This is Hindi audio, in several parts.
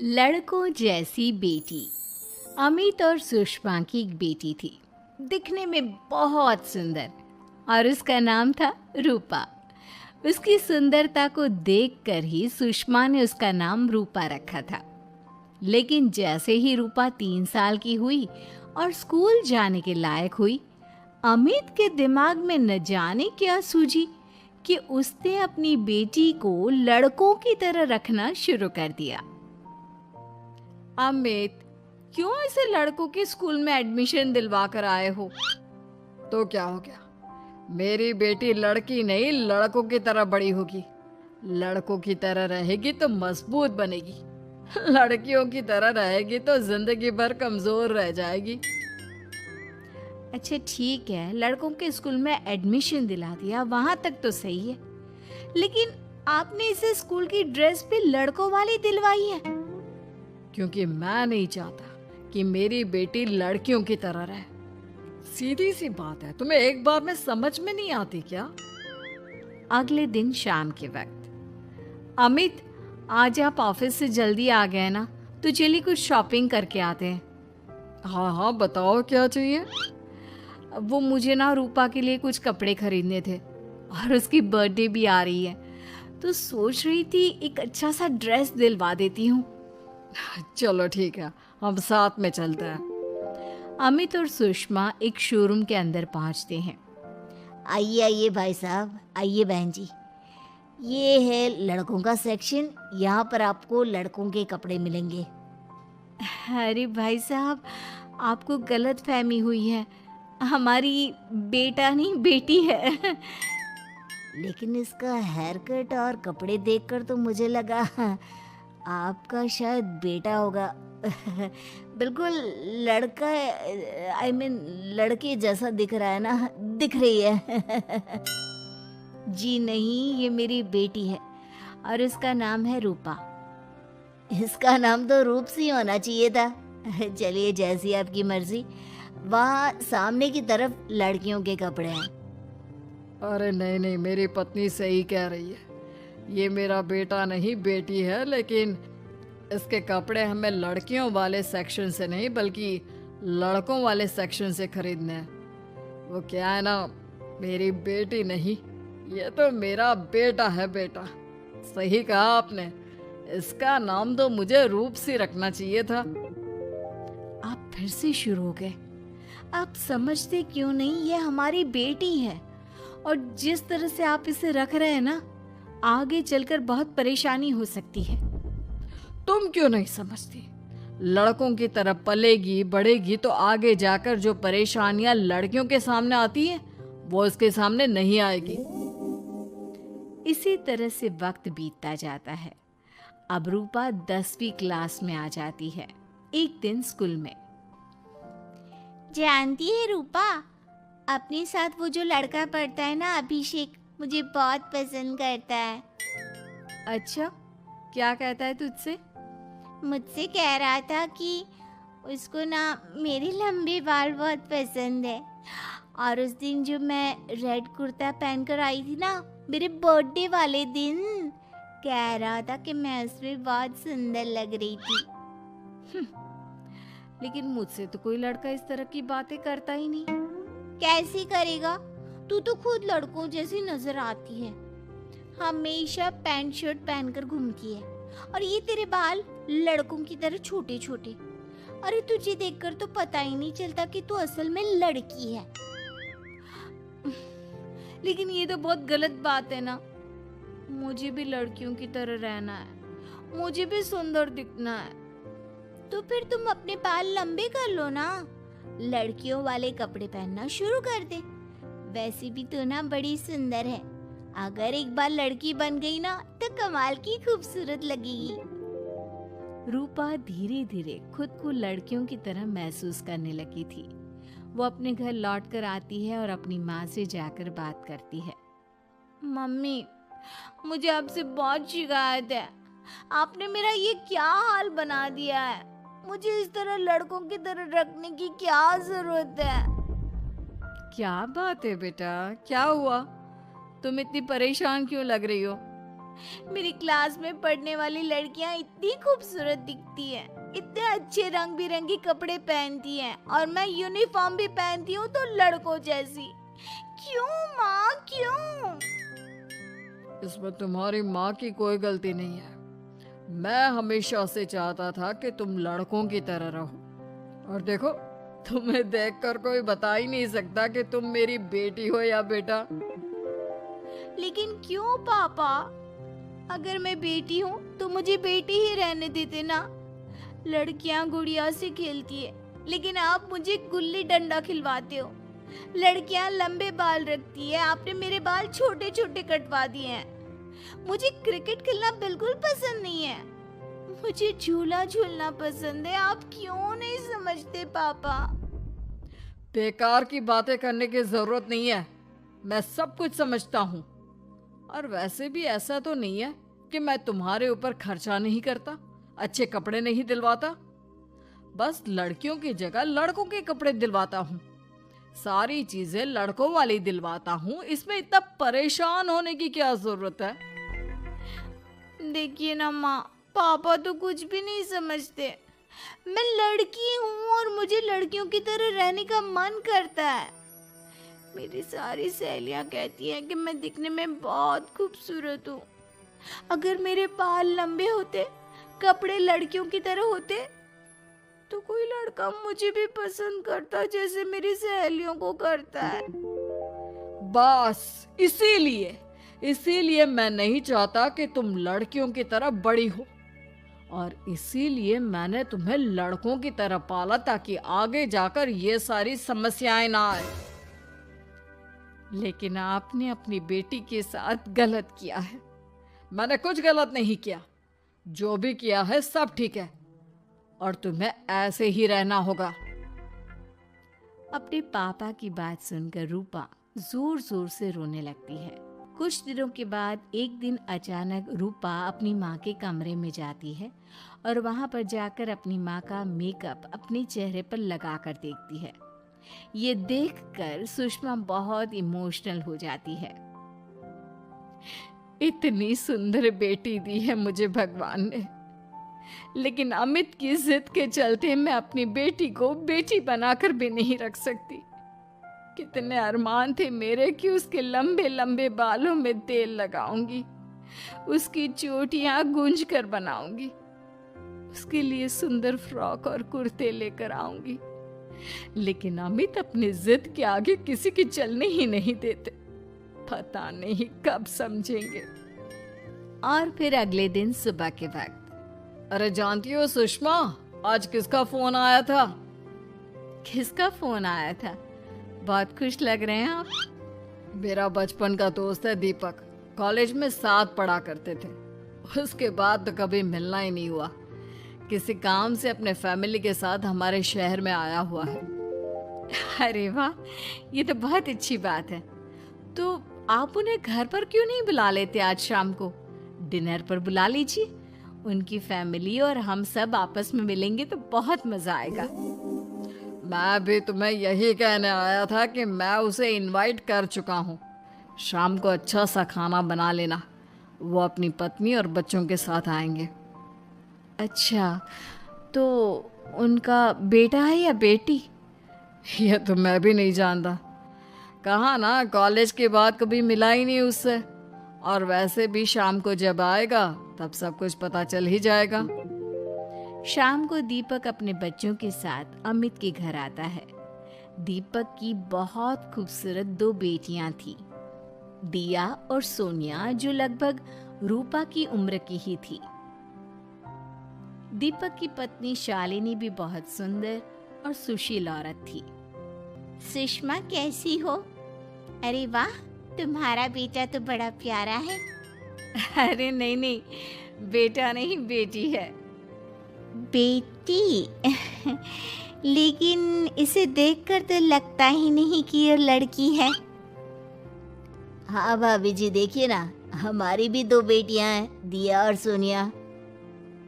लड़कों जैसी बेटी। अमित और सुषमा की एक बेटी थी, दिखने में बहुत सुंदर, और उसका नाम था रूपा। उसकी सुंदरता को देखकर ही सुषमा ने उसका नाम रूपा रखा था। लेकिन जैसे ही रूपा 3 साल की हुई और स्कूल जाने के लायक हुई, अमित के दिमाग में न जाने क्या सूझी कि उसने अपनी बेटी को लड़कों की तरह रखना शुरू कर दिया। अमित, क्यों इसे लड़कों के स्कूल में एडमिशन दिलवा कर आए हो? तो क्या हो गया? मेरी बेटी लड़की नहीं लड़कों की तरह बड़ी होगी। लड़कों की तरह रहेगी तो मजबूत बनेगी, लड़कियों की तरह रहेगी तो जिंदगी भर कमजोर रह जाएगी। अच्छा ठीक है, लड़कों के स्कूल में एडमिशन दिला दिया, वहां तक तो सही है। लेकिन आपने इसे स्कूल की ड्रेस भी लड़कों वाली दिलवाई है। क्योंकि मैं नहीं चाहता कि मेरी बेटी लड़कियों की तरह रहे। सीधी सी बात है, तुम्हें एक बार में समझ में नहीं आती क्या? अगले दिन शाम के वक्त, अमित, आज आप ऑफिस से जल्दी आ गए ना, तो चलिए कुछ शॉपिंग करके आते हैं। हाँ हाँ, बताओ क्या चाहिए? वो मुझे ना रूपा के लिए कुछ कपड़े खरीदने थे, और उसकी बर्थडे भी आ रही है, तो सोच रही थी एक अच्छा सा ड्रेस दिलवा देती हूँ। चलो ठीक है, हम साथ में चलते हैं। अमित और सुषमा एक शोरूम के अंदर पहुंचते हैं। आइए आइए भाई साहब, आइए बहन जी। ये है लड़कों का सेक्शन, यहाँ पर आपको लड़कों के कपड़े मिलेंगे। अरे भाई साहब, आपको गलत फहमी हुई है, हमारी बेटा नहीं बेटी है। लेकिन इसका हेयर कट और कपड़े देखकर तो मुझे लगा आपका शायद बेटा होगा। बिल्कुल लड़का, आई मीन लड़के जैसा दिख रहा है ना, दिख रही है। जी नहीं, ये मेरी बेटी है और इसका नाम है रूपा। इसका नाम तो रूप सी होना चाहिए था। चलिए जैसी आपकी मर्जी। वहाँ सामने की तरफ लड़कियों के कपड़े हैं। अरे नहीं नहीं, मेरी पत्नी सही कह रही है, ये मेरा बेटा नहीं बेटी है। लेकिन इसके कपड़े हमें लड़कियों वाले सेक्शन से नहीं बल्कि लड़कों वाले सेक्शन से खरीदने हैं। वो क्या है ना, मेरी बेटी नहीं, ये तो मेरा बेटा है। बेटा, सही कहा आपने, इसका नाम तो मुझे रूप सी रखना चाहिए था। आप फिर से शुरू हो गए। आप समझते क्यों नहीं, ये हमारी बेटी है, और जिस तरह से आप इसे रख रहे हैं ना, आगे चलकर बहुत परेशानी हो सकती है। तुम क्यों नहीं समझती? लड़कों की तरह पलेगी बढ़ेगी तो आगे जाकर जो परेशानियां लड़कियों के सामने आती हैं वो इसके सामने नहीं आएगी। इसी तरह से वक्त बीतता जाता है। अब रूपा 10वीं क्लास में आ जाती है। एक दिन स्कूल में, जानती है रूपा, अपने साथ वो जो लड़का पढ़ता है ना, अभिषेक, मुझे बहुत पसंद करता है। अच्छा, क्या कहता है तुझसे? मुझसे कह रहा था कि उसको ना मेरे लंबे बाल बहुत पसंद है, और उस दिन जो मैं रेड कुर्ता पहनकर आई थी ना, मेरे बर्थडे वाले दिन, कह रहा था कि मैं उसमें बहुत सुंदर लग रही थी। लेकिन मुझसे तो कोई लड़का इस तरह की बातें करता ही नहीं। कैसे करेगा? तू तो खुद लड़कों जैसी नजर आती है, हमेशा पैंट शर्ट पहनकर घूमती है, और ये तेरे बाल लड़कों की तरह छोटे छोटे। अरे तुझे देखकर तो पता ही नहीं चलता कि तू असल में लड़की है। लेकिन ये तो बहुत गलत बात है ना, मुझे भी लड़कियों की तरह रहना है, मुझे भी सुंदर दिखना है। तो फिर तुम अपने बाल लंबे कर लो ना, लड़कियों वाले कपड़े पहनना शुरू कर दे। वैसे भी तू ना बड़ी सुंदर है, अगर एक बार लड़की बन गई ना तो कमाल की खूबसूरत लगेगी। रूपा धीरे धीरे खुद को लड़कियों की तरह महसूस करने लगी थी। वो अपने घर लौट कर आती है और अपनी माँ से जाकर बात करती है। मम्मी, मुझे आपसे बहुत शिकायत है, आपने मेरा ये क्या हाल बना दिया है। मुझे इस तरह लड़कों की तरह रखने की क्या जरूरत है? क्या बात है बेटा, क्या हुआ? तुम इतनी परेशान क्यों लग रही हो? मेरी क्लास में पढ़ने वाली लड़कियां इतनी खूबसूरत दिखती हैं, इतने अच्छे रंग बिरंगे कपड़े पहनती हैं और मैं यूनिफॉर्म भी पहनती हूँ तो लड़कों जैसी। क्यों माँ, क्यों? इसमें तुम्हारी माँ की कोई गलती नहीं है। मैं हमेशा से चाहता था कि तुम लड़कों की तरह रहो, और देखो तुम्हें देखकर कोई बता ही नहीं सकता कि तुम मेरी बेटी हो या बेटा। लेकिन क्यों पापा? अगर मैं बेटी हूँ तो मुझे बेटी ही रहने देते ना। लड़कियां गुड़िया से खेलती है, लेकिन आप मुझे गुल्ली डंडा खिलवाते हो। लड़कियां लंबे बाल रखती है, आपने मेरे बाल छोटे छोटे कटवा दिए हैं। मुझे क्रिकेट खेलना बिल्कुल पसंद नहीं है, मुझे झूला झूलना पसंद है। आप क्यों नहीं समझते पापा? बेकार की बातें करने की जरूरत नहीं है, मैं सब कुछ समझता हूँ। और वैसे भी ऐसा तो नहीं है कि मैं तुम्हारे ऊपर खर्चा नहीं करता, अच्छे कपड़े नहीं दिलवाता। बस लड़कियों की जगह लड़कों के कपड़े दिलवाता हूँ, सारी चीजें लड़कों वाली दिलवाता हूँ। इसमें इतना परेशान होने की क्या जरूरत है? देखिए ना माँ, पापा तो कुछ भी नहीं समझते। मैं लड़की हूँ और मुझे लड़कियों की तरह रहने का मन करता है। मेरी सारी सहेलियाँ कहती हैं कि मैं दिखने में बहुत खूबसूरत हूँ। अगर मेरे बाल लंबे होते, कपड़े लड़कियों की तरह होते, तो कोई लड़का मुझे भी पसंद करता जैसे मेरी सहेलियों को करता है। बस इसीलिए मैं नहीं चाहता कि तुम लड़कियों की तरह बड़ी हो, और इसीलिए मैंने तुम्हें लड़कों की तरह पाला ताकि आगे जाकर ये सारी समस्याएं ना आए। लेकिन आपने अपनी बेटी के साथ गलत किया है। मैंने कुछ गलत नहीं किया, जो भी किया है सब ठीक है, और तुम्हें ऐसे ही रहना होगा। अपने पापा की बात सुनकर रूपा जोर जोर से रोने लगती है। कुछ दिनों के बाद एक दिन अचानक रूपा अपनी माँ के कमरे में जाती है और वहाँ पर जाकर अपनी माँ का मेकअप अपने चेहरे पर लगा कर देखती है। ये देखकर सुषमा बहुत इमोशनल हो जाती है। इतनी सुंदर बेटी दी है मुझे भगवान ने, लेकिन अमित की जिद के चलते मैं अपनी बेटी को बेटी बनाकर भी नहीं रख सकती। कितने अरमान थे मेरे कि उसके लंबे लंबे बालों में तेल लगाऊंगी, उसकी चोटियां गूंज कर बनाऊंगी, उसके लिए सुंदर फ्रॉक और कुर्ते लेकर आऊंगी। लेकिन अमित अपनी जिद के आगे किसी की चलने ही नहीं देते। पता नहीं कब समझेंगे। और फिर अगले दिन सुबह के वक्त, अरे जानती हो सुषमा, आज किसका फोन आया था? किसका फोन आया था? बहुत खुश लग रहे हैं आप। मेरा बचपन का दोस्त है दीपक, कॉलेज में साथ पढ़ा करते थे। उसके बाद तो कभी मिलना ही नहीं हुआ। किसी काम से अपने फैमिली के साथ हमारे शहर में आया हुआ है। अरे वाह, ये तो बहुत अच्छी बात है। तो आप उन्हें घर पर क्यों नहीं बुला लेते? आज शाम को डिनर पर बुला लीजिए। उनकी फैमिली और हम सब आपस में मिलेंगे तो बहुत मजा आएगा। मैं भी तुम्हें यही कहने आया था कि मैं उसे इनवाइट कर चुका हूँ। शाम को अच्छा सा खाना बना लेना, वो अपनी पत्नी और बच्चों के साथ आएंगे। अच्छा, तो उनका बेटा है या बेटी? ये तो मैं भी नहीं जानता। कहा ना, कॉलेज के बाद कभी मिला ही नहीं उससे। और वैसे भी शाम को जब आएगा तब सब कुछ पता चल ही जाएगा। शाम को दीपक अपने बच्चों के साथ अमित के घर आता है। दीपक की बहुत खूबसूरत 2 बेटियां थी, दिया और सोनिया, जो लगभग रूपा की उम्र की ही थी। दीपक की पत्नी शालिनी भी बहुत सुंदर और सुशील औरत थी। सुषमा कैसी हो? अरे वाह, तुम्हारा बेटा तो बड़ा प्यारा है। अरे नहीं, बेटा नहीं, बेटी है। बेटी? लेकिन इसे देखकर तो लगता ही नहीं कि ये लड़की है। हाँ भाभी जी, देखिए ना, हमारी भी 2 बेटियां हैं, दिया और सोनिया।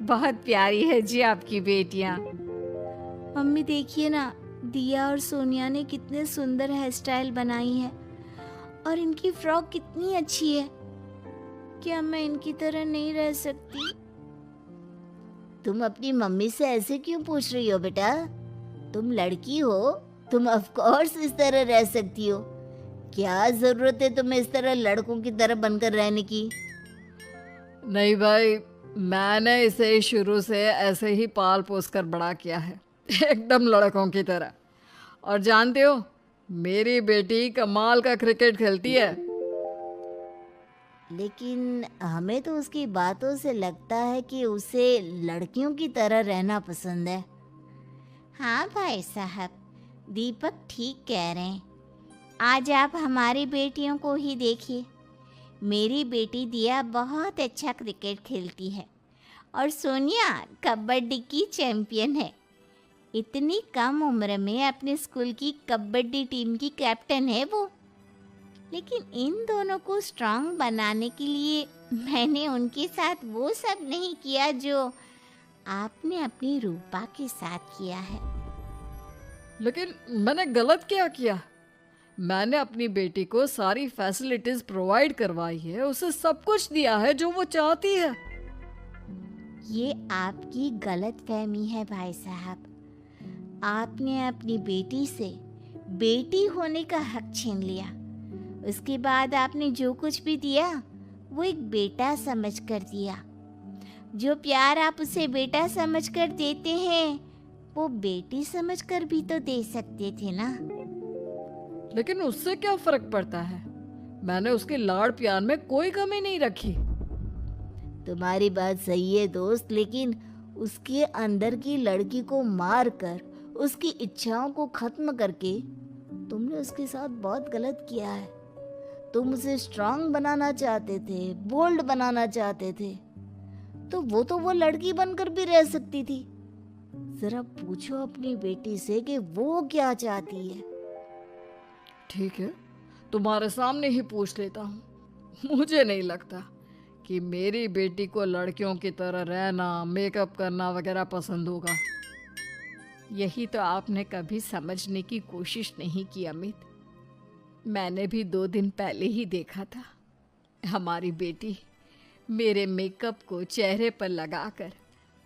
बहुत प्यारी है जी आपकी बेटियां। मम्मी देखिए ना, दिया और सोनिया ने कितने सुंदर हेयर स्टाइल बनाई है और इनकी फ्रॉक कितनी अच्छी है। क्या मैं इनकी तरह नहीं रह सकती? तुम अपनी मम्मी से ऐसे क्यों पूछ रही हो बेटा? तुम लड़की हो, तुम ऑफ कोर्स इस तरह रह सकती हो। क्या जरूरत है तुम्हें इस तरह लड़कों की तरह बनकर रहने की? नहीं भाई, मैंने इसे शुरू से ऐसे ही पाल पोस कर बड़ा किया है, एकदम लड़कों की तरह। और जानते हो, मेरी बेटी कमाल का क्रिकेट खेलती है। लेकिन हमें तो उसकी बातों से लगता है कि उसे लड़कियों की तरह रहना पसंद है। हाँ भाई साहब, दीपक ठीक कह रहे हैं। आज आप हमारी बेटियों को ही देखिए। मेरी बेटी दिया बहुत अच्छा क्रिकेट खेलती है और सोनिया कबड्डी की चैंपियन है। इतनी कम उम्र में अपने स्कूल की कबड्डी टीम की कैप्टन है वो। लेकिन इन दोनों को स्ट्रांग बनाने के लिए मैंने उनके साथ वो सब नहीं किया जो आपने अपनी रूपा के साथ किया है। लेकिन मैंने गलत क्या किया? मैंने अपनी बेटी को सारी फैसिलिटीज प्रोवाइड करवाई है, उसे सब कुछ दिया है जो वो चाहती है। ये आपकी गलत फहमी है भाई साहब। आपने अपनी बेटी से बेटी होने का हक छीन लिया। उसके बाद आपने जो कुछ भी दिया वो एक बेटा समझकर दिया। जो प्यार आप उसे बेटा समझकर देते हैं वो बेटी समझकर भी तो दे सकते थे ना। लेकिन उससे क्या फर्क पड़ता है? मैंने उसके लाड़ प्यार में कोई कमी नहीं रखी। तुम्हारी बात सही है दोस्त, लेकिन उसके अंदर की लड़की को मार कर उसकी इच्छाओं को खत्म करके तुमने उसके साथ बहुत गलत किया है। तुम उसे स्ट्रांग बनाना चाहते थे, बोल्ड बनाना चाहते थे, तो वो लड़की बनकर भी रह सकती थी। जरा पूछो अपनी बेटी से कि वो क्या चाहती है। ठीक है, तुम्हारे सामने ही पूछ लेता हूँ। मुझे नहीं लगता कि मेरी बेटी को लड़कियों की तरह रहना, मेकअप करना वगैरह पसंद होगा। यही तो आपने कभी समझने की कोशिश नहीं की अमित। मैंने भी 2 दिन पहले ही देखा था। हमारी बेटी मेरे मेकअप को चेहरे पर लगाकर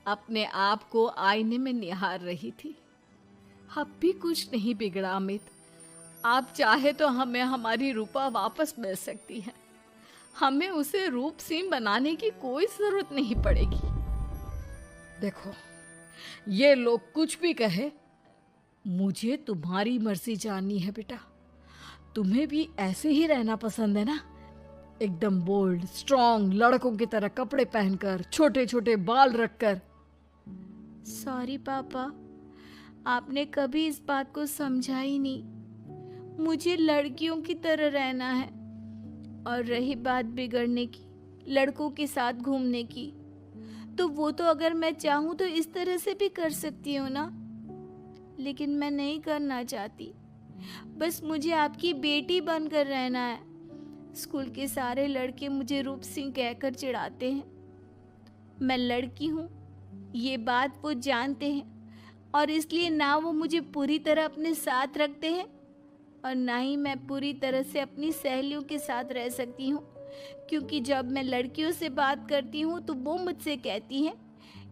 अपने आप को आईने में निहार रही थी। अब भी कुछ नहीं बिगड़ा अमित। आप चाहे तो हमें हमारी रूपा वापस मिल सकती है। हमें उसे रूपसीन बनाने की कोई जरूरत नहीं पड़ेगी। देखो, ये लोग कुछ भी कहे, मुझे तुम्हारी मर्जी जाननी है बेटा। तुम्हें भी ऐसे ही रहना पसंद है ना? एकदम बोल्ड, स्ट्रॉन्ग, लड़कों की तरह कपड़े पहनकर, छोटे छोटे बाल रखकर। सॉरी पापा, आपने कभी इस बात को समझा ही नहीं। मुझे लड़कियों की तरह रहना है। और रही बात बिगड़ने की, लड़कों के साथ घूमने की, तो वो तो अगर मैं चाहूँ तो इस तरह से भी कर सकती हूँ ना। लेकिन मैं नहीं करना चाहती। बस मुझे आपकी बेटी बनकर रहना है। स्कूल के सारे लड़के मुझे रूप सिंह कहकर चिढ़ाते हैं। मैं लड़की हूँ, ये बात वो जानते हैं, और इसलिए ना वो मुझे पूरी तरह अपने साथ रखते हैं और ना ही मैं पूरी तरह से अपनी सहेलियों के साथ रह सकती हूँ। क्योंकि जब मैं लड़कियों से बात करती हूँ तो वो मुझसे कहती हैं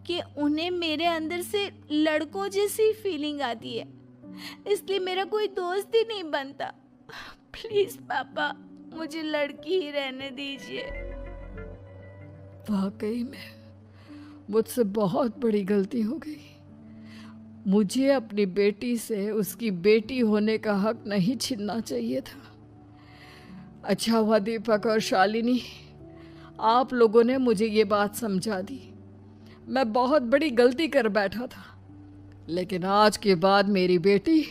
कि उन्हें मेरे अंदर से लड़कों जैसी फीलिंग आती है। इसलिए मेरा कोई दोस्त ही नहीं बनता। प्लीज पापा, मुझे लड़की ही रहने दीजिए। वाकई में मुझसे बहुत बड़ी गलती हो गई। मुझे अपनी बेटी से उसकी बेटी होने का हक नहीं छीनना चाहिए था। अच्छा हुआ दीपक और शालिनी, आप लोगों ने मुझे ये बात समझा दी। मैं बहुत बड़ी गलती कर बैठा था। लेकिन आज के बाद मेरी बेटी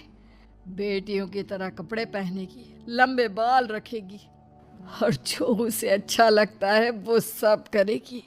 बेटियों की तरह कपड़े पहनेगी, लंबे बाल रखेगी और जो उसे अच्छा लगता है वो सब करेगी।